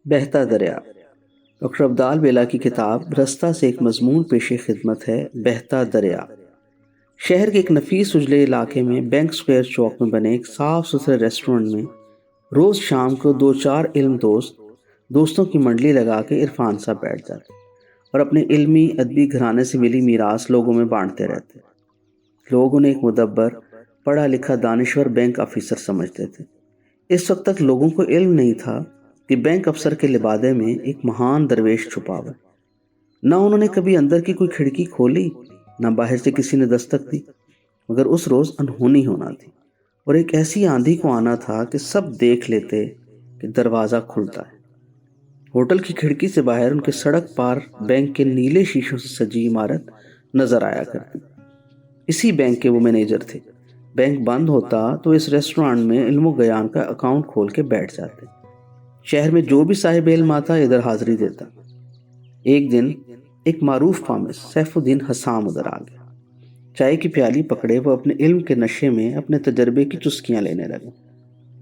بہتا دریا۔ ڈاکٹر عبدال بیلا کی کتاب رستہ سے ایک مضمون پیش خدمت ہے بہتا دریا۔ شہر کے ایک نفیس اجلے علاقے میں بینک اسکوائر چوک میں بنے ایک صاف ستھرے ریسٹورنٹ میں روز شام کو 2-4 علم دوستوں کی منڈلی لگا کے عرفان صاحب بیٹھ جاتے اور اپنے علمی ادبی گھرانے سے ملی میراث لوگوں میں بانٹتے رہتے۔ لوگ انہیں ایک مدبر، پڑھا لکھا دانشور بینک آفیسر سمجھتے تھے۔ اس وقت تک لوگوں کو علم نہیں تھا کہ بینک افسر کے لبادے میں ایک مہان درویش چھپا ہوا ہے۔ نہ انہوں نے کبھی اندر کی کوئی کھڑکی کھولی، نہ باہر سے کسی نے دستک دی، مگر اس روز انہونی ہونا تھی اور ایک ایسی آندھی کو آنا تھا کہ سب دیکھ لیتے کہ دروازہ کھلتا ہے۔ ہوٹل کی کھڑکی سے باہر ان کے سڑک پار بینک کے نیلے شیشوں سے سجی عمارت نظر آیا کرتی۔ اسی بینک کے وہ مینیجر تھے۔ بینک بند ہوتا تو اس ریسٹورانٹ میں علم و گیان کا اکاؤنٹ کھول کے بیٹھ جاتے۔ شہر میں جو بھی صاحب علم آتا ادھر حاضری دیتا۔ ایک دن ایک معروف فامس سیف الدین حسام ادھر آ گیا۔ چائے کی پیالی پکڑے وہ اپنے علم کے نشے میں اپنے تجربے کی چسکیاں لینے لگے۔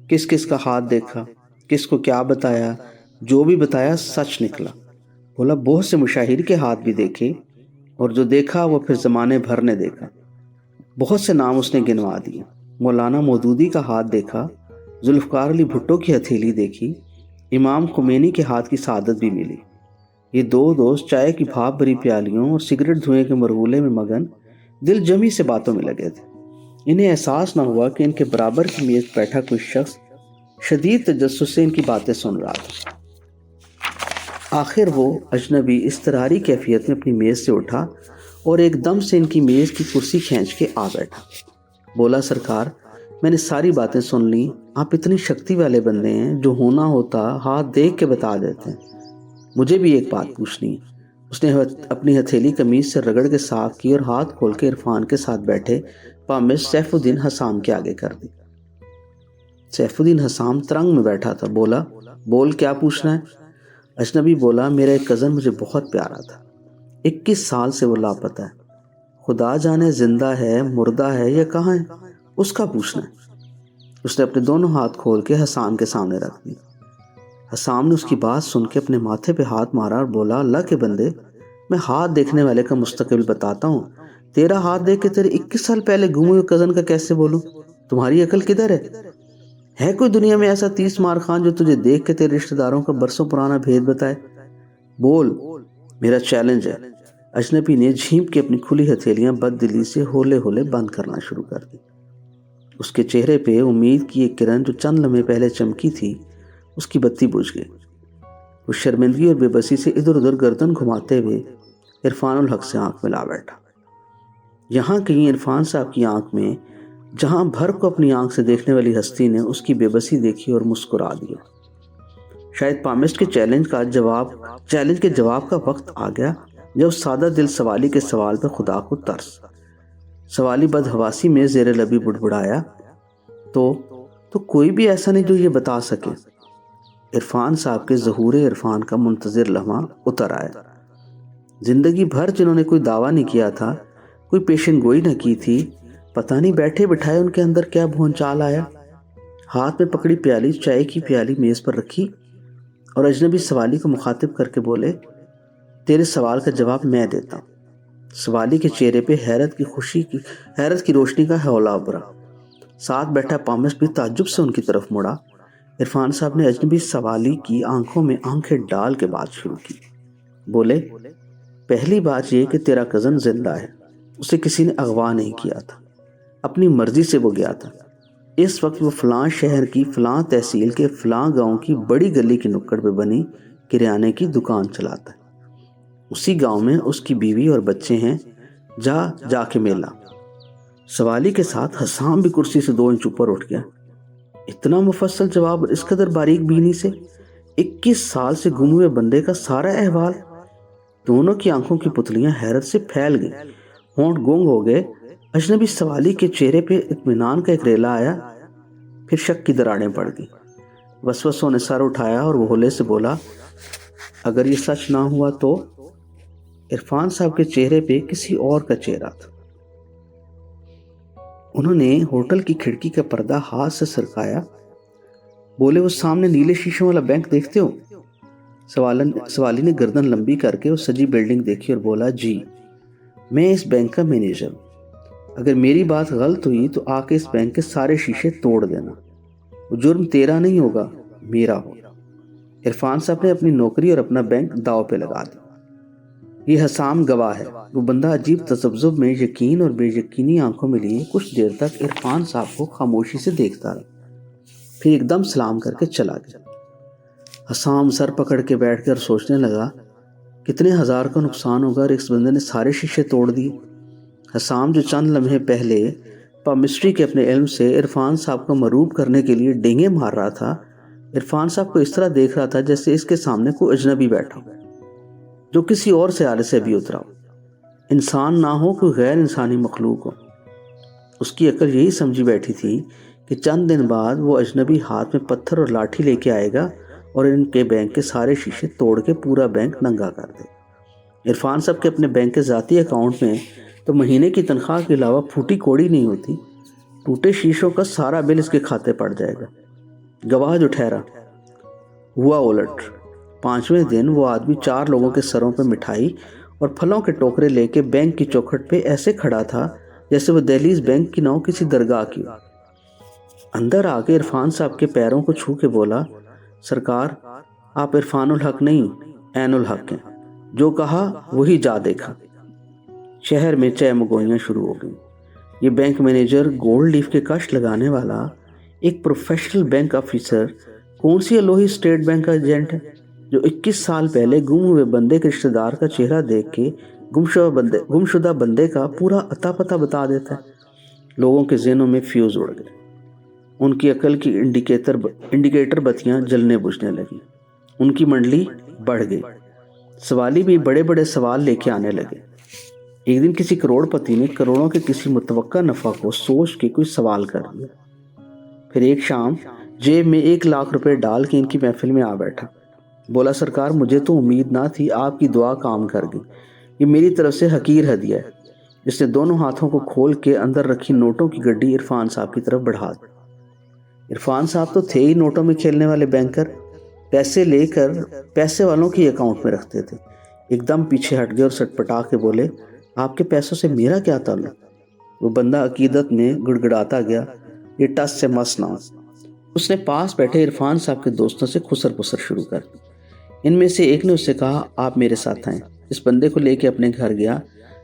کس کس کا ہاتھ دیکھا، کس کو کیا بتایا، جو بھی بتایا سچ نکلا۔ بولا بہت سے مشاہیر کے ہاتھ بھی دیکھے اور جو دیکھا وہ پھر زمانے بھر نے دیکھا۔ بہت سے نام اس نے گنوا دیے۔ مولانا مودودی کا ہاتھ دیکھا، ذوالفقار علی بھٹو کی ہتھیلی دیکھی، امام خمینی کے ہاتھ کی سعادت بھی ملی۔ یہ دو دوست چائے کی بھاپ بھری پیالیوں اور سگریٹ دھوئیں کے مرغولے میں مگن دل جمی سے باتوں میں لگے تھے۔ انہیں احساس نہ ہوا کہ ان کے برابر کی میز بیٹھا کوئی شخص شدید تجسس سے ان کی باتیں سن رہا تھا۔ آخر وہ اجنبی اضطراری کیفیت میں اپنی میز سے اٹھا اور ایک دم سے ان کی میز کی کرسی کھینچ کے آ بیٹھا۔ بولا سرکار، میں نے ساری باتیں سن لی، آپ اتنی شکتی والے بندے ہیں، جو ہونا ہوتا ہاتھ دیکھ کے بتا دیتے ہیں۔ مجھے بھی ایک بات پوچھنی ہے۔ اس نے اپنی ہتھیلی قمیض سے رگڑ کے صاف کی اور ہاتھ کھول کے عرفان کے ساتھ بیٹھے پامس سیف الدین حسام کے آگے کر دی۔ سیف الدین حسام ترنگ میں بیٹھا تھا۔ بولا بول کیا پوچھنا ہے؟ اجنبی بولا میرا ایک کزن مجھے بہت پیارا تھا، 21 سال سے وہ لاپتہ ہے، خدا جانے زندہ ہے مردہ ہے یا کہاں ہے، اس کا پوچھنا ہے۔ اس نے اپنے دونوں ہاتھ کھول کے حسام کے سامنے رکھ دی۔ حسام نے اس کی بات سن کے اپنے ماتھے پہ ہاتھ مارا اور بولا اللہ کے بندے، میں ہاتھ دیکھنے والے کا مستقبل بتاتا ہوں، تیرا ہاتھ دیکھ کے تیرے 21 سال پہلے گھومے ہوئے کزن کا کیسے بولوں؟ تمہاری عقل کدھر ہے کوئی دنیا میں ایسا 30 مار خان جو تجھے دیکھ کے تیرے رشتہ داروں کا برسوں پرانا بھید بتائے؟ بول، میرا چیلنج ہے۔ اجنبی نے جھینپ کے اپنی کھلی ہتھیلیاں بد دلی سے ہولے ہولے بند کرنا شروع کر دی۔ اس کے چہرے پہ امید کی ایک کرن جو چند لمحے پہلے چمکی تھی، اس کی بتی بجھ گئی۔ وہ شرمندگی اور بے بسی سے ادھر ادھر گردن گھماتے ہوئے عرفان الحق سے آنکھ ملا بیٹھا۔ یہاں کہیں عرفان صاحب کی آنکھ میں جہاں بھر کو اپنی آنکھ سے دیکھنے والی ہستی نے اس کی بے بسی دیکھی اور مسکرا دیا۔ شاید پامسٹ کے چیلنج کے جواب کا وقت آ گیا، جب اس سادہ دل سوالی کے سوال پہ خدا کو ترس۔ سوالی بدحواسی میں زیر لبی بڑبڑایا، تو کوئی بھی ایسا نہیں جو یہ بتا سکے۔ عرفان صاحب کے ظہور عرفان کا منتظر لمحہ اتر آیا۔ زندگی بھر جنہوں نے کوئی دعویٰ نہیں کیا تھا، کوئی پیشن گوئی نہ کی تھی، پتہ نہیں بیٹھے بٹھائے ان کے اندر کیا بھونچال آیا۔ ہاتھ میں پکڑی پیالی، چائے کی پیالی میز پر رکھی اور اجنبی سوالی کو مخاطب کر کے بولے تیرے سوال کا جواب میں دیتا ہوں۔ سوالی کے چہرے پہ حیرت کی روشنی کا ہولہ ابھرا۔ ساتھ بیٹھا پامس بھی تعجب سے ان کی طرف مڑا۔ عرفان صاحب نے اجنبی سوالی کی آنکھوں میں آنکھیں ڈال کے بات شروع کی۔ بولے پہلی بات یہ کہ تیرا کزن زندہ ہے، اسے کسی نے اغوا نہیں کیا تھا، اپنی مرضی سے وہ گیا تھا۔ اس وقت وہ فلاں شہر کی فلاں تحصیل کے فلاں گاؤں کی بڑی گلی کی نکڑ پہ بنی کریانے کی دکان چلاتا ہے۔ اسی گاؤں میں اس کی بیوی اور بچے ہیں، جا کے میلا۔ سوالی کے ساتھ حسام بھی کرسی سے 2 انچ اوپر اٹھ گیا۔ اتنا مفصل جواب اور اس قدر باریک بینی سے 21 سال سے گم ہوئے بندے کا سارا احوال۔ دونوں کی آنکھوں کی پتلیاں حیرت سے پھیل گئیں، ہونٹ گونگ ہو گئے۔ اجنبی سوالی کے چہرے پہ اطمینان کا ایک ریلا آیا، پھر شک کی دراڑیں پڑ گئیں۔ وسوسوں نے سر اٹھایا اور وہ ہولے سے بولا اگر یہ سچ نہ ہوا تو؟ عرفان صاحب کے چہرے پہ کسی اور کا چہرہ تھا۔ انہوں نے ہوٹل کی کھڑکی کا پردہ ہاتھ سے سرکایا۔ بولے وہ سامنے نیلے شیشوں والا بینک دیکھتے ہو؟ سوالی نے گردن لمبی کر کے وہ سجی بلڈنگ دیکھی اور بولا جی میں اس بینک کا مینیجر ہوں، اگر میری بات غلط ہوئی تو آ کے اس بینک کے سارے شیشے توڑ دینا، وہ جرم تیرا نہیں ہوگا میرا ہوگا۔ عرفان صاحب نے اپنی نوکری اور اپنا بینک داؤ پہ لگا دیا۔ یہ حسام گواہ ہے۔ وہ بندہ عجیب تذبذب میں یقین اور بے یقینی آنکھوں میں لیے کچھ دیر تک عرفان صاحب کو خاموشی سے دیکھتا رہا، پھر ایک دم سلام کر کے چلا گیا۔ حسام سر پکڑ کے بیٹھ کر سوچنے لگا کتنے ہزار کا نقصان ہوگا اور اس بندے نے سارے شیشے توڑ دیے۔ حسام جو چند لمحے پہلے پامسٹری کے اپنے علم سے عرفان صاحب کو مروب کرنے کے لیے ڈینگے مار رہا تھا، عرفان صاحب کو اس طرح دیکھ رہا تھا جیسے اس کے سامنے کوئی اجنبی بیٹھا ہو جو کسی اور سیارے سے بھی اترا ہو، انسان نہ ہو، کوئی غیر انسانی مخلوق ہو۔ اس کی عقل یہی سمجھی بیٹھی تھی کہ چند دن بعد وہ اجنبی ہاتھ میں پتھر اور لاٹھی لے کے آئے گا اور ان کے بینک کے سارے شیشے توڑ کے پورا بینک ننگا کر دے۔ عرفان صاحب کے اپنے بینک کے ذاتی اکاؤنٹ میں تو مہینے کی تنخواہ کے علاوہ پھوٹی کوڑی نہیں ہوتی، ٹوٹے شیشوں کا سارا بل اس کے کھاتے پڑ جائے گا۔ گواہ جو ٹھہرا ہوا الٹ۔ 5ویں دن وہ آدمی 4 لوگوں کے سروں پہ مٹھائی اور پھلوں کے ٹوکرے لے کے بینک کی چوکھٹ پہ ایسے کھڑا تھا جیسے وہ دہلیز بینک کی نہ ہو کسی درگاہ کی ہو۔ اندر آ کے عرفان صاحب کے پیروں کو چھو کے بولا سرکار آپ عرفان الحق نہیں عین الحق ہیں، جو کہا وہی جا دیکھا۔ شہر میں چہ مگوئیاں شروع ہو گئیں۔ یہ بینک مینیجر گولڈ لیف کے کش لگانے والا ایک پروفیشنل بینک آفیسر کون سی الوہی اسٹیٹ بینک کا ایجنٹ ہے جو 21 سال پہلے گم ہوئے بندے کے رشتہ دار کا چہرہ دیکھ کے گمشدہ بندے کا پورا اتا پتہ بتا دیتا ہے۔ لوگوں کے ذہنوں میں فیوز اڑ گئے، ان کی عقل کی انڈیکیٹر بتیاں جلنے بجھنے لگیں، ان کی منڈلی بڑھ گئی۔ سوالی بھی بڑے بڑے سوال لے کے آنے لگے۔ ایک دن کسی کروڑ پتی نے کروڑوں کے کسی متوقع نفع کو سوچ کے کوئی سوال کر دیا۔ پھر ایک شام جیب میں 1 لاکھ روپے ڈال کے ان کی محفل میں آ بیٹھا، بولا سرکار مجھے تو امید نہ تھی، آپ کی دعا کام کر گئی، یہ میری طرف سے حقیر ہدیہ ہے۔ اس نے دونوں ہاتھوں کو کھول کے اندر رکھی نوٹوں کی گڈی عرفان صاحب کی طرف بڑھا دی۔ عرفان صاحب تو تھے ہی نوٹوں میں کھیلنے والے بینکر، پیسے لے کر پیسے والوں کے اکاؤنٹ میں رکھتے تھے۔ ایک دم پیچھے ہٹ گئے اور سٹ پٹا کے بولے آپ کے پیسوں سے میرا کیا تعلق؟ وہ بندہ عقیدت میں گڑگڑاتا گیا یہ ٹس سے مس نہ ہو۔ اس نے پاس بیٹھے عرفان صاحب کے دوستوں سے خسر پسر شروع کر دی۔ ان میں سے ایک نے اس سے کہا آپ میرے ساتھ آئیں۔ اس بندے کو لے کے اپنے گھر گیا،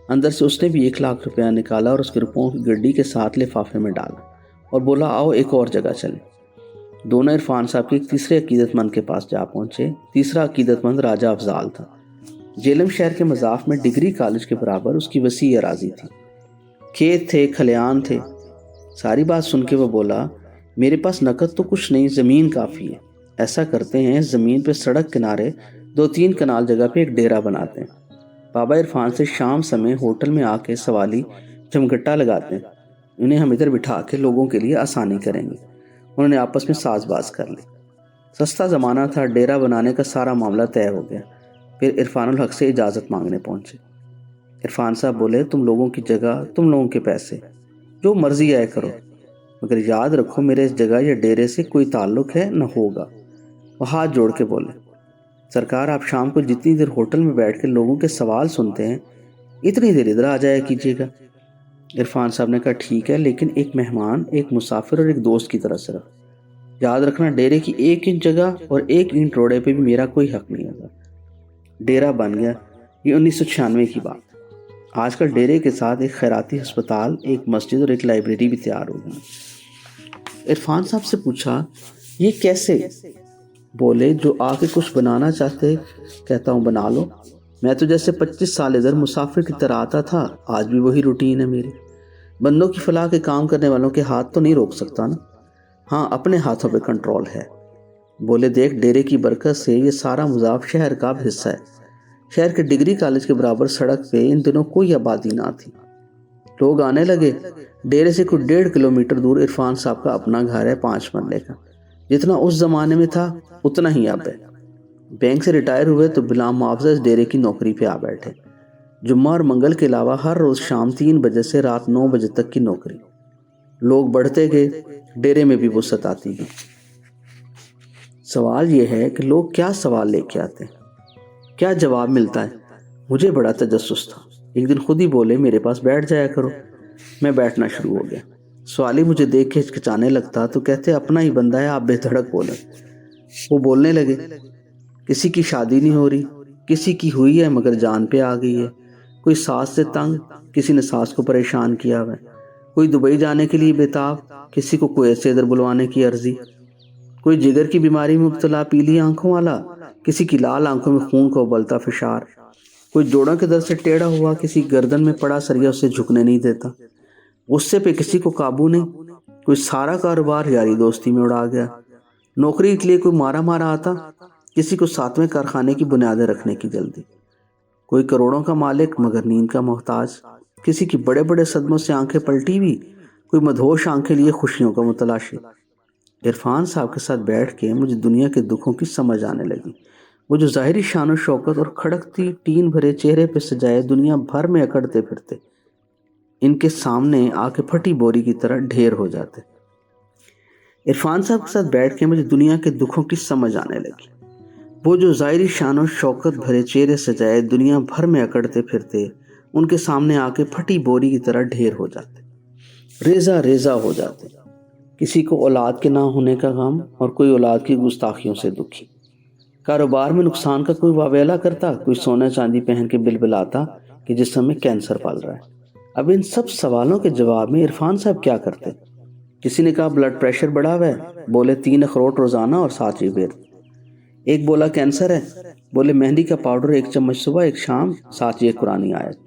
اندر سے اس نے بھی 1 لاکھ روپیہ نکالا اور اس کے روپوں کی گڈی کے ساتھ لفافے میں ڈالا اور بولا آؤ ایک اور جگہ چلیں۔ دونوں عرفان صاحب کے ایک تیسرے عقیدت مند کے پاس جا پہنچے۔ تیسرا عقیدت مند راجہ افضال تھا۔ جیلم شہر کے مضاف میں ڈگری کالج کے برابر اس کی وسیع اراضی تھی، کھیت تھے، کھلیان تھے۔ ساری بات سن کے وہ بولا میرے پاس نقد تو کچھ نہیں، زمین کافی ہے۔ ایسا کرتے ہیں زمین پہ سڑک کنارے 2-3 کنال جگہ پہ ایک ڈیرا بناتے ہیں۔ بابا عرفان سے شام سمے ہوٹل میں آ کے سوالی جمگٹا لگاتے ہیں، انہیں ہم ادھر بٹھا کے لوگوں کے لیے آسانی کریں گے۔ انہوں نے آپس میں ساز باز کر لی۔ سستا زمانہ تھا، ڈیرا بنانے کا سارا معاملہ طے ہو گیا۔ پھر عرفان الحق سے اجازت مانگنے پہنچے۔ عرفان صاحب بولے تم لوگوں کی جگہ، تم لوگوں کے پیسے، جو مرضی آئے کرو، مگر یاد رکھو میرے اس جگہ یا ڈیرے سے کوئی تعلق ہے نہ ہوگا۔ وہ ہاتھ جوڑ کے بولے سرکار آپ شام کو جتنی دیر ہوٹل میں بیٹھ کے لوگوں کے سوال سنتے ہیں اتنی دیر ادھر آ جایا کیجیے گا۔ عرفان صاحب نے کہا ٹھیک ہے، لیکن ایک مہمان، ایک مسافر اور ایک دوست کی طرح سے رکھ۔ یاد رکھنا ڈیرے کی 1 انچ جگہ اور 1 اینٹ روڑے پہ بھی میرا کوئی حق نہیں ہوگا۔ ڈیرا بن گیا۔ یہ 1996 کی بات۔ آج کل ڈیرے کے ساتھ ایک خیراتی ہسپتال، ایک مسجد اور ایک لائبریری بھی تیار ہو گئی۔ عرفان صاحب سے پوچھا یہ کیسے؟ بولے جو آ کے کچھ بنانا چاہتے کہتا ہوں بنا لو۔ میں تو جیسے 25 سال ادھر مسافر کی طرح آتا تھا، آج بھی وہی روٹین ہے میری۔ بندوں کی فلاح کے کام کرنے والوں کے ہاتھ تو نہیں روک سکتا نا، ہاں اپنے ہاتھوں پہ کنٹرول ہے۔ بولے دیکھ ڈیرے کی برکت سے یہ سارا مضاف شہر کا حصہ ہے۔ شہر کے ڈگری کالج کے برابر سڑک پہ ان دنوں کوئی آبادی نہ تھی۔ لوگ آنے لگے۔ ڈیرے سے کوئی 1.5 کلومیٹر دور عرفان صاحب کا اپنا گھر ہے 5 مرلے کا، جتنا اس زمانے میں تھا اتنا ہی اب ہے۔ بینک سے ریٹائر ہوئے تو بلا معاوضہ اس ڈیرے کی نوکری پہ آ بیٹھے۔ جمعہ اور منگل کے علاوہ ہر روز شام 3 بجے سے رات 9 بجے تک کی نوکری۔ لوگ بڑھتے گئے، ڈیرے میں بھی وسعت آتی گئی۔ سوال یہ ہے کہ لوگ کیا سوال لے کے آتے ہیں، کیا جواب ملتا ہے۔ مجھے بڑا تجسس تھا، ایک دن خود ہی بولے میرے پاس بیٹھ جایا کرو۔ میں بیٹھنا شروع ہو گیا۔ سوالی مجھے دیکھ کے ہچکچانے لگتا تو کہتے اپنا ہی بندہ ہے، آپ بے دھڑک بولیں۔ وہ بولنے لگے، کسی کی شادی نہیں ہو رہی، کسی کی ہوئی ہے مگر جان پہ آ گئی ہے، کوئی ساس سے تنگ، کسی نے ساس کو پریشان کیا ہوا ہے، کوئی دبئی جانے کے لیے بےتاب، کسی کو کویت سے ادھر بلوانے کی عرضی، کوئی جگر کی بیماری میں مبتلا پیلی آنکھوں والا، کسی کی لال آنکھوں میں خون کا ابلتا فشار، کوئی جوڑوں کے درد سے ٹیڑھا ہوا، کسی گردن میں پڑا سریا اسے جھکنے نہیں دیتا، غصے پہ کسی کو قابو نہیں، کوئی سارا کاروبار یاری دوستی میں اڑا گیا، نوکری کے لیے کوئی مارا مارا آتا، کسی کو 7ویں کارخانے کی بنیادیں رکھنے کی جلدی، کوئی کروڑوں کا مالک مگر نیند کا محتاج، کسی کی بڑے بڑے صدموں سے آنکھیں پلٹی ہوئی، کوئی مدہوش آنکھیں لیے خوشیوں کا متلاشی۔ عرفان صاحب کے ساتھ بیٹھ کے مجھے دنیا کے دکھوں کی سمجھ آنے لگی۔ وہ جو ظاہری شان و شوکت اور کھڑکتی ٹین بھرے چہرے پہ سجائے دنیا بھر میں اکڑتے پھرتے، ان کے سامنے آ کے پھٹی بوری کی طرح ڈھیر ہو جاتے۔ عرفان صاحب کے ساتھ بیٹھ کے مجھے دنیا کے دکھوں کی سمجھ آنے لگی۔ وہ جو ظاہری شان و شوکت بھرے چہرے سجائے دنیا بھر میں اکڑتے پھرتے، ان کے سامنے آ کے پھٹی بوری کی طرح ڈھیر ہو جاتے، ریزہ ریزہ ہو جاتے۔ کسی کو اولاد کے نہ ہونے کا غم اور کوئی اولاد کی گستاخیوں سے دکھی، کاروبار میں نقصان کا کوئی واویلا کرتا، کوئی سونا چاندی پہن کے بلبلاتا کہ جسم میں کینسر پال رہا ہے۔ اب ان سب سوالوں کے جواب میں عرفان صاحب کیا کرتے؟ کسی نے کہا بلڈ پریشر بڑھا ہوا ہے، بولے 3 اخروٹ روزانہ اور 7 یہ بیر۔ ایک بولا کینسر ہے، بولے مہندی کا پاؤڈر 1 چمچ صبح 1 شام، 7 یہ قرآنی آیت۔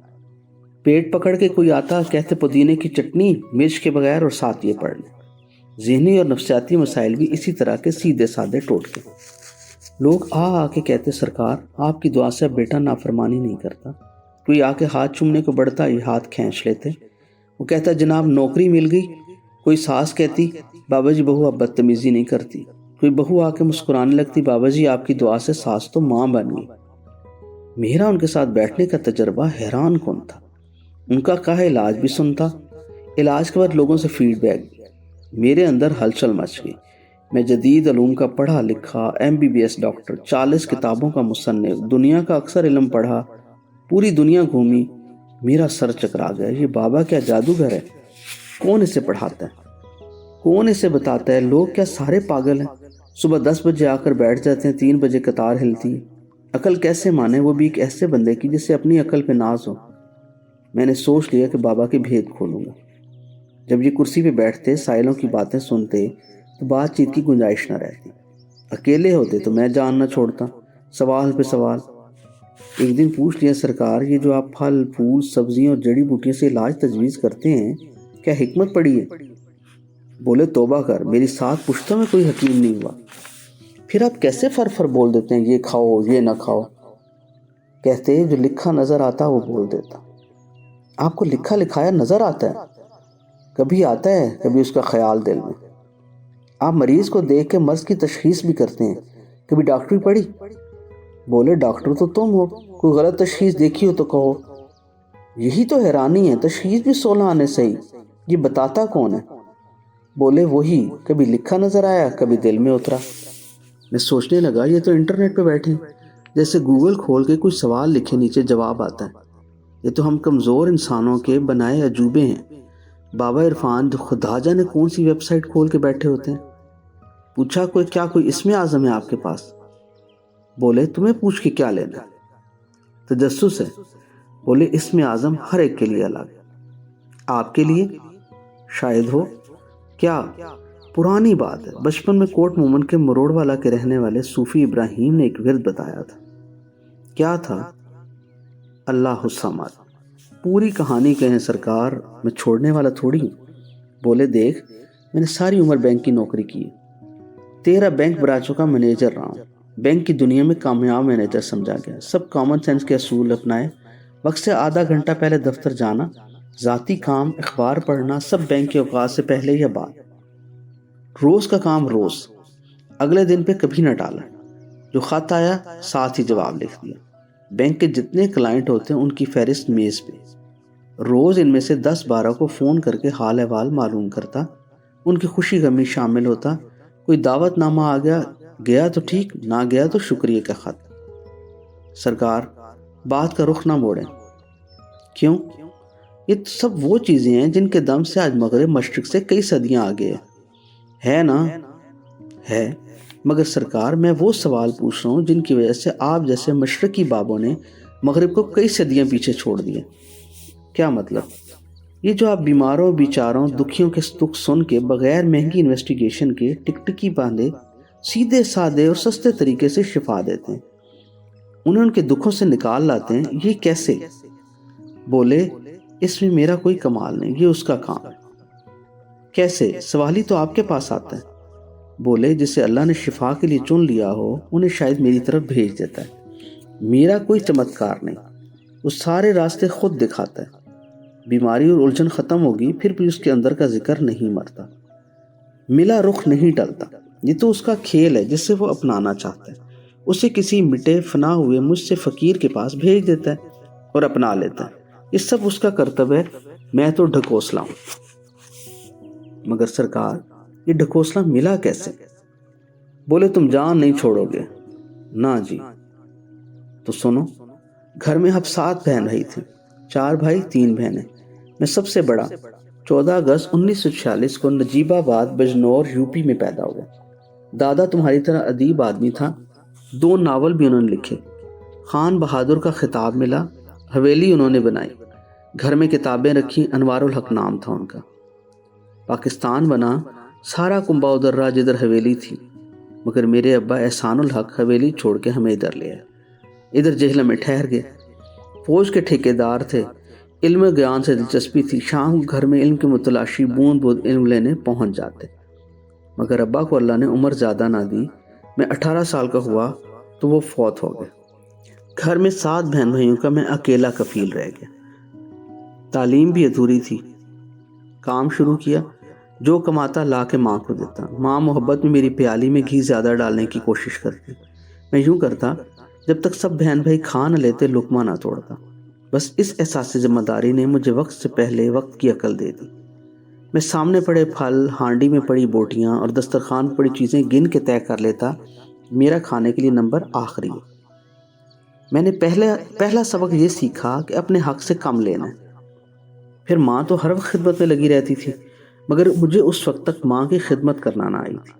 پیٹ پکڑ کے کوئی آتا، کہتے پودینے کی چٹنی مرچ کے بغیر اور 7 یہ پڑھ لیں۔ ذہنی اور نفسیاتی مسائل بھی اسی طرح کے سیدھے سادے ٹوٹکے۔ لوگ آ کے کہتے سرکار آپ کی دعا سے بیٹا نافرمانی نہیں کرتا۔ کوئی آ کے ہاتھ چومنے کو بڑھتا، یہ ہاتھ کھینچ لیتے۔ وہ کہتا جناب نوکری مل گئی۔ کوئی ساس کہتی بابا جی بہو اب بدتمیزی نہیں کرتی۔ کوئی بہو آ کے مسکرانے لگتی بابا جی آپ کی دعا سے ساس تو ماں بن گئی۔ میرا ان کے ساتھ بیٹھنے کا تجربہ حیران کن تھا۔ ان کا کہا علاج بھی سنتا، علاج کے بعد لوگوں سے فیڈ بیک دیا۔ میرے اندر ہلچل مچ گئی۔ میں جدید علوم کا پڑھا لکھا MBBS ڈاکٹر، 40 کتابوں کا مصنف، دنیا کا اکثر علم پڑھا، پوری دنیا گھومی، میرا سر چکرا گیا۔ یہ بابا کیا جادوگر ہے؟ کون اسے پڑھاتا ہے؟ کون اسے بتاتا ہے؟ لوگ کیا سارے پاگل ہیں؟ صبح 10 بجے آ کر بیٹھ جاتے ہیں، 3 بجے قطار ہلتی ہے۔ عقل کیسے مانے، وہ بھی ایک ایسے بندے کی جسے اپنی عقل پہ ناز ہو۔ میں نے سوچ لیا کہ بابا کے بھید کھولوں گا۔ جب یہ کرسی پہ بیٹھتے، سائلوں کی باتیں سنتے تو بات چیت کی گنجائش نہ رہتی۔ اکیلے ہوتے تو میں جان نہ چھوڑتا، سوال پہ سوال۔ ایک دن پوچھ لیا سرکار یہ جو آپ پھل پھول سبزیاں اور جڑی بوٹیوں سے علاج تجویز کرتے ہیں کیا حکمت پڑی ہے؟ بولے توبہ کر، میری 7 پشتوں میں کوئی حکیم نہیں ہوا۔ پھر آپ کیسے فر بول دیتے ہیں یہ کھاؤ یہ نہ کھاؤ؟ کہتے جو لکھا نظر آتا وہ بول دیتا۔ آپ کو لکھا لکھایا نظر آتا ہے؟ کبھی آتا ہے، کبھی اس کا خیال دل میں۔ آپ مریض کو دیکھ کے مرض کی تشخیص بھی کرتے ہیں، کبھی ڈاکٹری پڑھی؟ بولے ڈاکٹر تو تم ہو، کوئی غلط تشخیص دیکھی ہو تو کہو۔ یہی تو حیرانی ہے، تشخیص بھی 16 آنے صحیح، یہ بتاتا کون ہے؟ بولے وہی، کبھی لکھا نظر آیا کبھی دل میں اترا۔ میں سوچنے لگا یہ تو انٹرنیٹ پہ بیٹھے جیسے گوگل کھول کے کوئی سوال لکھے نیچے جواب آتا ہے۔ یہ تو ہم کمزور انسانوں کے بنائے عجوبے ہیں۔ بابا عرفان جو خدا جانے کون سی ویب سائٹ کھول کے بیٹھے ہوتے ہیں۔ پوچھا کوئی اسم اعظم ہے آپ کے پاس؟ بولے تمہیں پوچھ کے کیا لینا، تجسس ہے۔ بولے اسم اعظم ہر ایک کے لیے الگ ہے، آپ کے لیے شاید ہو۔ کیا پرانی بات ہے، بچپن میں کوٹ مومن کے مروڑ والا کے رہنے والے صوفی ابراہیم نے ایک ورد بتایا تھا۔ کیا تھا؟ اللہ الصمد۔ پوری کہانی کہیں سرکار، میں چھوڑنے والا تھوڑی ہوں۔ بولے دیکھ میں نے ساری عمر بینک کی نوکری کی ہے، 13 بینک برانچوں کا مینیجر رہا ہوں، بینک کی دنیا میں کامیاب مینیجر سمجھا گیا، سب کامن سینس کے اصول اپنائے، وقت سے آدھا گھنٹہ پہلے دفتر جانا، ذاتی کام اخبار پڑھنا سب بینک کے اوقات سے پہلے یا بعد، روز کا کام روز، اگلے دن پہ کبھی نہ ٹالا، جو خط آیا ساتھ ہی جواب لکھ دیا۔ بینک کے جتنے کلائنٹ ہوتے ہیں ان کی فہرست میز پہ، روز ان میں سے 10-12 کو فون کر کے حال احوال معلوم کرتا، ان کی خوشی غمی شامل ہوتا، کوئی دعوت نامہ آ گیا گیا تو ٹھیک، نہ گیا تو شکریہ کا خط۔ سرکار بات کا رخ نہ موڑیں۔ کیوں؟ یہ سب وہ چیزیں ہیں جن کے دم سے آج مغرب مشرق سے کئی صدیاں آگے ہے نا؟ ہے، مگر سرکار میں وہ سوال پوچھ رہا ہوں جن کی وجہ سے آپ جیسے مشرقی بابوں نے مغرب کو کئی صدیاں پیچھے چھوڑ دیے۔ کیا مطلب؟ یہ جو آپ بیماروں، بیچاروں، دکھیوں کے دکھ سن کے بغیر مہنگی انویسٹیگیشن کے ٹکٹکی باندھے سیدھے سادے اور سستے طریقے سے شفا دیتے ہیں، انہیں ان کے دکھوں سے نکال لاتے ہیں، یہ کیسے؟ بولے اس میں میرا کوئی کمال نہیں، یہ اس کا کام ہے۔ کیسے؟ سوال ہی تو آپ کے پاس آتا ہے۔ بولے جسے اللہ نے شفا کے لیے چن لیا ہو انہیں شاید میری طرف بھیج دیتا ہے، میرا کوئی چمتکار نہیں، وہ سارے راستے خود دکھاتا ہے۔ بیماری اور الجھن ختم ہوگی پھر بھی اس کے اندر کا ذکر نہیں مرتا، ملا رخ نہیں ٹلتا۔ یہ تو اس کا کھیل ہے جس سے وہ اپنانا چاہتا ہے، اسے کسی مٹے فنا ہوئے مجھ سے فقیر کے پاس بھیج دیتا ہے اور اپنا لیتا ہے۔ یہ سب اس کا کرتب ہے، میں تو ڈھکوسلا ہوں۔ مگر سرکار یہ ڈھکوسلا ملا کیسے؟ بولے تم جان نہیں چھوڑو گے؟ نہ جی۔ تو سنو، گھر میں اب 7 بہن بھائی تھے، 4 بھائی 3 بہنیں، میں سب سے بڑا۔ 14 اگست 1946 کو نجیب آباد بجنور یوپی میں پیدا ہوا۔ دادا تمہاری طرح ادیب آدمی تھا، 2 ناول بھی انہوں نے لکھے۔ خان بہادر کا خطاب ملا، حویلی انہوں نے بنائی، گھر میں کتابیں رکھی، انوار الحق نام تھا ان کا۔ پاکستان بنا، سارا کنبہ ادھر رہا جدھر حویلی تھی، مگر میرے ابا احسان الحق حویلی چھوڑ کے ہمیں ادھر لے آئے، ادھر جہلم میں ٹھہر گئے۔ فوج کے ٹھیکیدار تھے، علم گیان سے دلچسپی تھی، شام کو گھر میں علم کے متلاشی بوند بوند علم لینے پہنچ جاتے۔ مگر ابا کو اللہ نے عمر زیادہ نہ دی، میں 18 سال کا ہوا تو وہ فوت ہو گئے۔ گھر میں 7 بہن بھائیوں کا میں اکیلا کفیل رہ گیا۔ تعلیم بھی ادھوری تھی۔ کام شروع کیا، جو کماتا لا کے ماں کو دیتا۔ ماں محبت میں میری پیالی میں گھی زیادہ ڈالنے کی کوشش کرتی، میں یوں کرتا جب تک سب بہن بھائی کھا نہ لیتے لقمہ نہ توڑتا۔ بس اس احساس ذمہ داری نے مجھے وقت سے پہلے وقت کی عقل دے دی۔ میں سامنے پڑے پھل، ہانڈی میں پڑی بوٹیاں اور دسترخوان پڑی چیزیں گن کے طے کر لیتا، میرا کھانے کے لیے نمبر آخری ہے۔ میں نے پہلا سبق یہ سیکھا کہ اپنے حق سے کم لینا ہے۔ پھر ماں تو ہر وقت خدمت میں لگی رہتی تھی، مگر مجھے اس وقت تک ماں کی خدمت کرنا نہ آئی تھی۔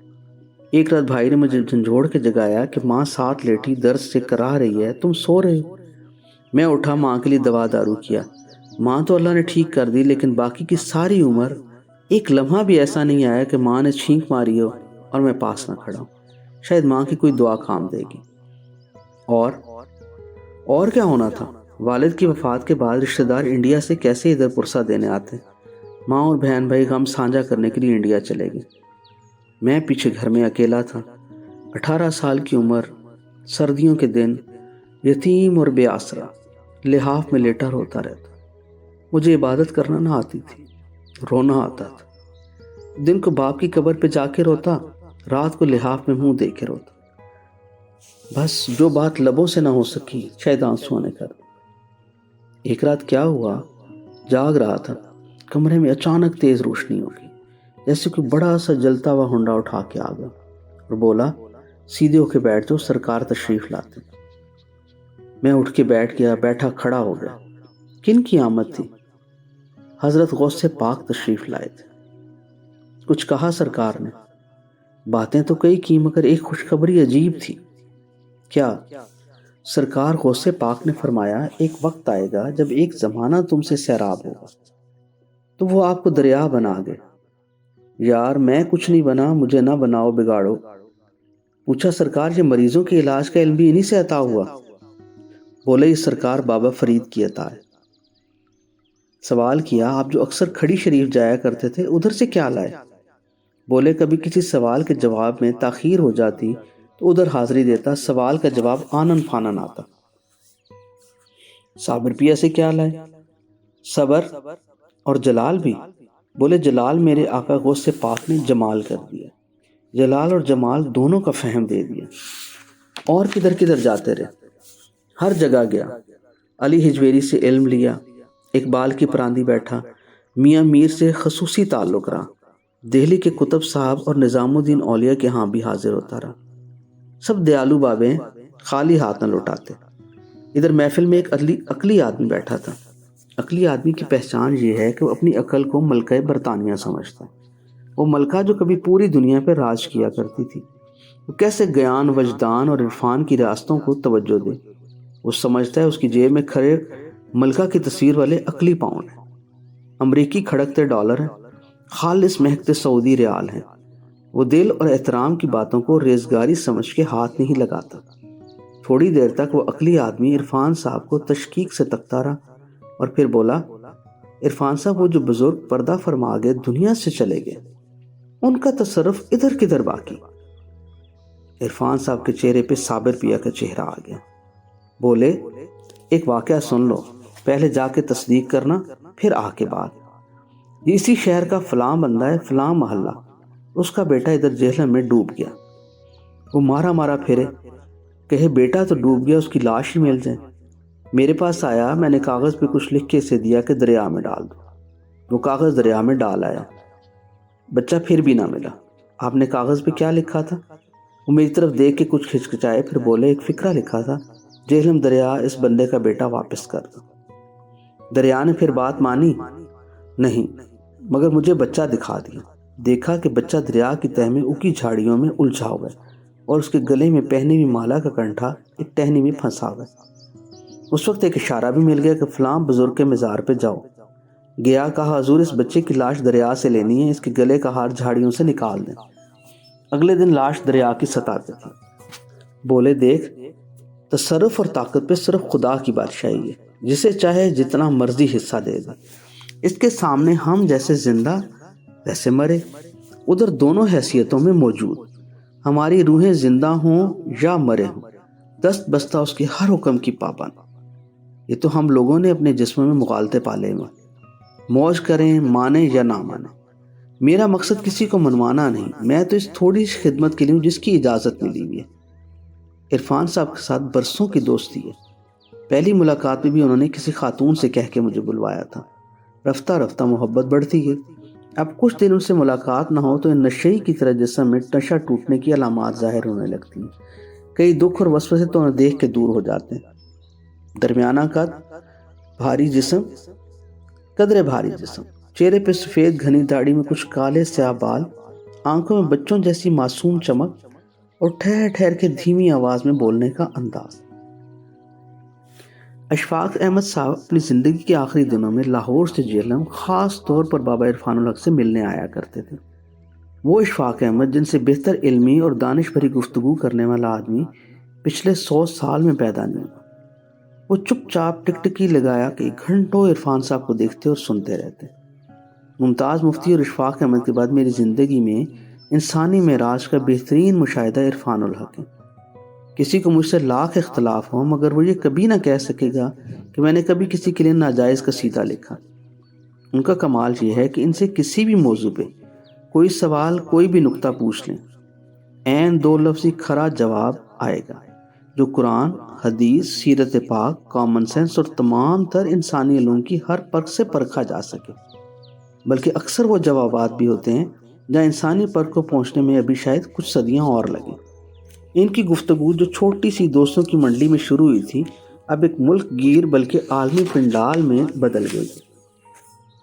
ایک رات بھائی نے مجھے جھنجھوڑ کے جگایا کہ ماں ساتھ لیٹی درد سے کرا رہی ہے، تم سو رہے ہو۔ میں اٹھا، ماں کے لیے دوا دارو کیا۔ ماں تو اللہ نے ٹھیک کر دی، لیکن باقی کی ساری عمر ایک لمحہ بھی ایسا نہیں آیا کہ ماں نے چھینک ماری ہو اور میں پاس نہ کھڑا ہوں۔ شاید ماں کی کوئی دعا کام دے گی۔ اور کیا ہونا تھا؟ والد کی وفات کے بعد رشتہ دار انڈیا سے کیسے ادھر پرسہ دینے آتے؟ ماں اور بہن بھائی غم سانجھا کرنے کے لیے انڈیا چلے گئے۔ میں پیچھے گھر میں اکیلا تھا، 18 سال کی عمر، سردیوں کے دن، یتیم اور بے آسرا، لحاف میں لیٹا روتا رہتا۔ مجھے عبادت کرنا نہ آتی تھی، رونا آتا تھا۔ دن کو باپ کی قبر پہ جا کے روتا، رات کو لحاف میں منہ دے کے روتا۔ بس جو بات لبوں سے نہ ہو سکی شاید آنسوؤں نے کر دی۔ ایک رات کیا ہوا، جاگ رہا تھا، کمرے میں اچانک تیز روشنی ہو گئی، جیسے کوئی بڑا سا جلتا ہوا ہنڈا اٹھا کے آ گیا اور بولا سیدھے ہو کے بیٹھ جاؤ، سرکار تشریف لاتے۔ میں اٹھ کے بیٹھ گیا، بیٹھا کھڑا ہو گیا۔ کن کی آمد تھی؟ حضرت غوث پاک تشریف لائے تھے۔ کچھ کہا سرکار نے؟ باتیں تو کئی کی، مگر ایک خوشخبری عجیب تھی۔ کیا؟ سرکار غوث پاک نے فرمایا ایک وقت آئے گا جب ایک زمانہ تم سے سیراب ہوگا تو وہ آپ کو دریا بنا دے۔ یار میں کچھ نہیں بنا، مجھے نہ بناؤ بگاڑو۔ پوچھا سرکار یہ مریضوں کے علاج کا علم بھی انہی سے عطا ہوا؟ بولے یہ سرکار بابا فرید کی عطا ہے۔ سوال کیا آپ جو اکثر کھڑی شریف جایا کرتے تھے ادھر سے کیا لائے؟ بولے کبھی کسی سوال کے جواب میں تاخیر ہو جاتی تو ادھر حاضری دیتا، سوال کا جواب آنن فانن آتا۔ صابر پیا سے کیا لائے؟ صبر اور جلال بھی؟ بولے جلال میرے آقا غوث پاک نے جمال کر دیا، جلال اور جمال دونوں کا فہم دے دیا۔ اور کدھر کدھر جاتے رہے، ہر جگہ گیا، علی حجویری سے علم لیا، اقبال کی پراندھی بیٹھا، میاں میر سے خصوصی تعلق رہا، دہلی کے کتب صاحب اور نظام الدین اولیاء کے ہاں بھی حاضر ہوتا رہا۔ سب دیالو بابے خالی ہاتھ نہ لوٹاتے۔ ادھر محفل میں ایک عقلی آدمی بیٹھا تھا۔ عقلی آدمی کی پہچان یہ ہے کہ وہ اپنی عقل کو ملکہ برطانیہ سمجھتا ہے، وہ ملکہ جو کبھی پوری دنیا پہ راج کیا کرتی تھی۔ وہ کیسے گیان، وجدان اور عرفان کی ریاستوں کو توجہ دے۔ وہ سمجھتا ہے اس کی جیب میں کھڑے ملکہ کی تصویر والے عقلی پاؤنڈ ہیں، امریکی کھڑکتے ڈالر ہیں، خالص مہکتے سعودی ریال ہیں۔ وہ دل اور احترام کی باتوں کو ریزگاری سمجھ کے ہاتھ نہیں لگاتا۔ تھوڑی دیر تک وہ عقلی آدمی عرفان صاحب کو تشکیک سے تکتا رہا اور پھر بولا، عرفان صاحب، وہ جو بزرگ پردہ فرما گئے دنیا سے چلے گئے، ان کا تصرف ادھر کدھر باقی؟ عرفان صاحب کے چہرے پہ صابر پیا کا چہرہ آ گیا۔ بولے، ایک واقعہ سن لو، پہلے جا کے تصدیق کرنا، پھر آ کے بعد۔ اسی شہر کا فلاں بندہ ہے، فلاں محلہ، اس کا بیٹا ادھر جہلم میں ڈوب گیا۔ وہ مارا مارا پھرے، کہے بیٹا تو ڈوب گیا، اس کی لاش ہی مل جائے۔ میرے پاس آیا، میں نے کاغذ پہ کچھ لکھ کے اسے دیا کہ دریا میں ڈال دو۔ وہ کاغذ دریا میں ڈال آیا، بچہ پھر بھی نہ ملا۔ آپ نے کاغذ پہ کیا لکھا تھا؟ وہ میری طرف دیکھ کے کچھ کھچکچائے، پھر بولے، ایک فقرہ لکھا تھا، جہلم دریا اس بندے کا بیٹا واپس کر دو۔ دریا نے پھر بات مانی؟ نہیں، مگر مجھے بچہ دکھا دیا۔ دیکھا کہ بچہ دریا کی تہ میں اکی جھاڑیوں میں الجھا ہوا ہے اور اس کے گلے میں پہنی ہوئی مالا کا کنٹھا ایک ٹہنی میں پھنسا ہوا ہے۔ اس وقت ایک اشارہ بھی مل گیا کہ فلاں بزرگ کے مزار پہ جاؤ۔ گیا، کہا حضور اس بچے کی لاش دریا سے لینی ہے، اس کے گلے کا ہار جھاڑیوں سے نکال دیں۔ اگلے دن لاش دریا کی سطح پہ تھی۔ بولے، دیکھ، تصرف اور طاقت پہ صرف خدا کی بادشاہی ہے، جسے چاہے جتنا مرضی حصہ دے دے۔ اس کے سامنے ہم جیسے زندہ ویسے مرے، ادھر دونوں حیثیتوں میں موجود، ہماری روحیں زندہ ہوں یا مرے ہوں، دست بستہ اس کے ہر حکم کی پابند۔ یہ تو ہم لوگوں نے اپنے جسموں میں مغالطے پالے ہوئے، موج کریں، مانیں یا نہ مانیں۔ میرا مقصد کسی کو منوانا نہیں، میں تو اس تھوڑی سی خدمت کے لیے ہوں جس کی اجازت ملی ہوئی ہے۔ عرفان صاحب کے ساتھ برسوں کی دوستی ہے۔ پہلی ملاقات میں بھی انہوں نے کسی خاتون سے کہہ کے مجھے بلوایا تھا۔ رفتہ رفتہ محبت بڑھتی گئی۔ اب کچھ دن ان سے ملاقات نہ ہو تو ان نشئی کی طرح جسم میں نشہ ٹوٹنے کی علامات ظاہر ہونے لگتی ہیں۔ کئی دکھ اور وسوسے تو انہیں دیکھ کے دور ہو جاتے ہیں۔ درمیانہ قد، بھاری جسم، قدرے بھاری جسم، چہرے پہ سفید گھنی داڑھی میں کچھ کالے سیاہ بال، آنکھوں میں بچوں جیسی معصوم چمک اور ٹھہر ٹھہر کے دھیمی آواز میں بولنے کا انداز۔ اشفاق احمد صاحب اپنی زندگی کے آخری دنوں میں لاہور سے جہلم خاص طور پر بابا عرفان الحق سے ملنے آیا کرتے تھے۔ وہ اشفاق احمد جن سے بہتر علمی اور دانش بھری گفتگو کرنے والا آدمی پچھلے 100 سال میں پیدا نہیں ہوا۔ وہ چپ چاپ ٹکٹکی لگایا کہ گھنٹوں عرفان صاحب کو دیکھتے اور سنتے رہتے۔ ممتاز مفتی اور اشفاق احمد کے بعد میری زندگی میں انسانی معراج کا بہترین مشاہدہ عرفان الحق ہے۔ کسی کو مجھ سے لاکھ اختلاف ہوں، مگر وہ یہ کبھی نہ کہہ سکے گا کہ میں نے کبھی کسی کے لیے ناجائز قصیدہ لکھا۔ ان کا کمال یہ ہے کہ ان سے کسی بھی موضوع پہ کوئی سوال، کوئی بھی نکتہ پوچھ لیں، عین 2 لفظی کھرا جواب آئے گا، جو قرآن، حدیث، سیرت پاک، کامن سینس اور تمام تر انسانی علوم کی ہر پرکھ سے پرکھا جا سکے۔ بلکہ اکثر وہ جوابات بھی ہوتے ہیں جہاں انسانی پرکھ کو پہنچنے میں ابھی شاید کچھ صدیاں اور لگیں۔ ان کی گفتگو جو چھوٹی سی دوستوں کی منڈلی میں شروع ہوئی تھی، اب ایک ملک گیر بلکہ عالمی پنڈال میں بدل گئی۔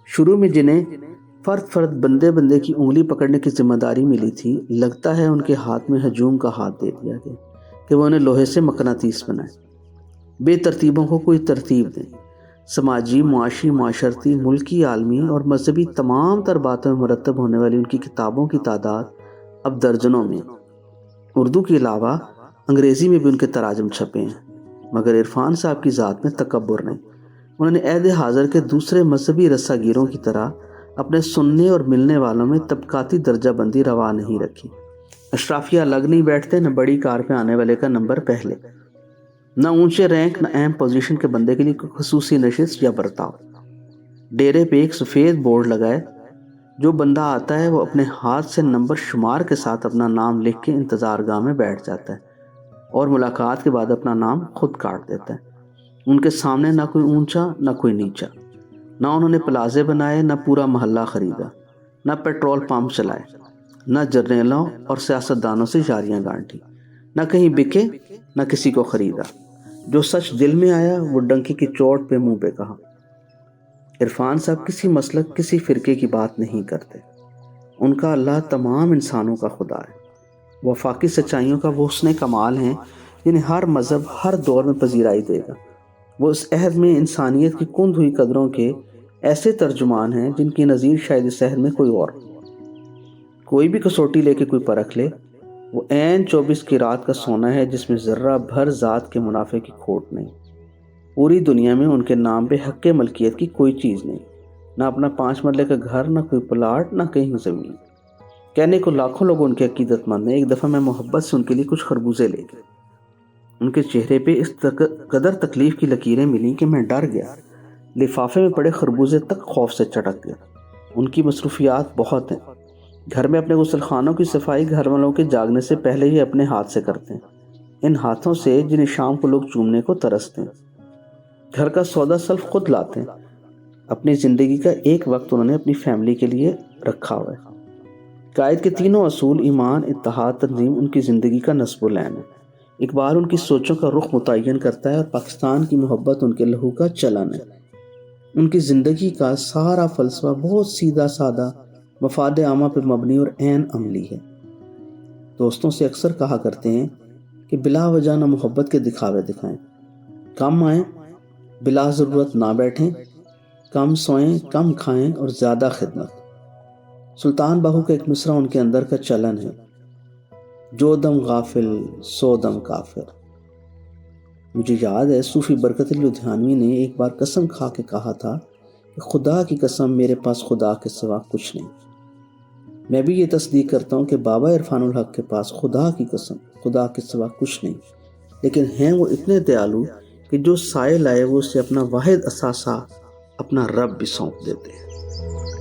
شروع میں جنہیں فرد فرد، بندے بندے کی انگلی پکڑنے کی ذمہ داری ملی تھی، لگتا ہے ان کے ہاتھ میں ہجوم کا ہاتھ دے دیا گیا کہ وہ انہیں لوہے سے مقناطیس بنائے۔ بے ترتیبوں کو کوئی ترتیب دیں۔ سماجی، معاشی، معاشرتی، ملکی، عالمی اور مذہبی تمام تر باتوں میں مرتب ہونے والی ان کی کتابوں کی تعداد اب درجنوں میں۔ اردو کے علاوہ انگریزی میں بھی ان کے تراجم چھپے ہیں، مگر عرفان صاحب کی ذات میں تکبر نہیں۔ انہوں نے عہد حاضر کے دوسرے مذہبی رسہ گیروں کی طرح اپنے سننے اور ملنے والوں میں طبقاتی درجہ بندی روا نہیں رکھی۔ اشرافیہ الگ نہیں بیٹھتے، نہ بڑی کار پہ آنے والے کا نمبر پہلے، نہ اونچے رینک نہ اہم پوزیشن کے بندے کے لیے کوئی خصوصی نشست یا برتاؤ۔ ڈیرے پہ ایک سفید بورڈ لگائے، جو بندہ آتا ہے وہ اپنے ہاتھ سے نمبر شمار کے ساتھ اپنا نام لکھ کے انتظار گاہ میں بیٹھ جاتا ہے اور ملاقات کے بعد اپنا نام خود کاٹ دیتا ہے۔ ان کے سامنے نہ کوئی اونچا نہ کوئی نیچا، نہ انہوں نے پلازے بنائے، نہ پورا محلہ خریدا، نہ پیٹرول پمپ چلائے، نہ جرنیلوں اور سیاستدانوں سے یاریاں گانٹھی، نہ کہیں بکے نہ کسی کو خریدا، جو سچ دل میں آیا وہ ڈنکی کی چوٹ پہ منہ پہ کہا۔ عرفان صاحب کسی مسلک کسی فرقے کی بات نہیں کرتے، ان کا اللہ تمام انسانوں کا خدا ہے، وفاقی سچائیوں کا وہ حسن کمال ہیں جنہیں ہر مذہب ہر دور میں پذیرائی دے گا۔ وہ اس عہد میں انسانیت کی کند ہوئی قدروں کے ایسے ترجمان ہیں جن کی نظیر شاید اس عہد میں کوئی اور۔ کوئی بھی کسوٹی لے کے کوئی پرکھ لے، وہ عین 24 کی رات کا سونا ہے جس میں ذرہ بھر ذات کے منافع کی کھوٹ نہیں۔ پوری دنیا میں ان کے نام پہ حق ملکیت کی کوئی چیز نہیں، نہ اپنا 5 مرلے کا گھر، نہ کوئی پلاٹ، نہ کہیں زمین۔ کہنے کو لاکھوں لوگ ان کے عقیدت مند ہیں۔ ایک دفعہ میں محبت سے ان کے لیے کچھ خربوزے لے گیا، ان کے چہرے پہ اس قدر تکلیف کی لکیریں ملیں کہ میں ڈر گیا۔ لفافے میں پڑے خربوزے تک خوف سے چٹک گیا۔ ان کی مصروفیات بہت ہیں، گھر میں اپنے غسل خانوں کی صفائی گھر والوں کے جاگنے سے پہلے ہی اپنے ہاتھ سے کرتے ہیں، ان ہاتھوں سے جنہیں شام کو لوگ چومنے کو ترستے ہیں۔ گھر کا سودا سلف خود لاتے ہیں۔ اپنی زندگی کا ایک وقت انہوں نے اپنی فیملی کے لیے رکھا ہوا ہے۔ قائد کے تینوں اصول ایمان، اتحاد، تنظیم ان کی زندگی کا نصب العین ہے۔ اقبال ان کی سوچوں کا رخ متعین کرتا ہے اور پاکستان کی محبت ان کے لہو کا چلن ہے۔ ان کی زندگی کا سارا فلسفہ بہت سیدھا سادہ، مفاد عامہ پہ مبنی اور عین عملی ہے۔ دوستوں سے اکثر کہا کرتے ہیں کہ بلا وجہ نہ محبت کے دکھاوے دکھائیں، کم آئیں بلا ضرورت نہ بیٹھیں، کم سوئیں کم کھائیں اور زیادہ خدمت۔ سلطان باہو کا ایک مصرع ان کے اندر کا چلن ہے، جو دم غافل سو دم کافر۔ مجھے یاد ہے صوفی برکت علی لدھیانوی نے ایک بار قسم کھا کے کہا تھا کہ خدا کی قسم میرے پاس خدا کے سوا کچھ نہیں۔ میں بھی یہ تصدیق کرتا ہوں کہ بابا عرفان الحق کے پاس خدا کی قسم خدا کے سوا کچھ نہیں، لیکن ہیں وہ اتنے دیالو کہ جو سائے لائے وہ اسے اپنا واحد اثاثہ اپنا رب بھی سونپ دیتے ہیں۔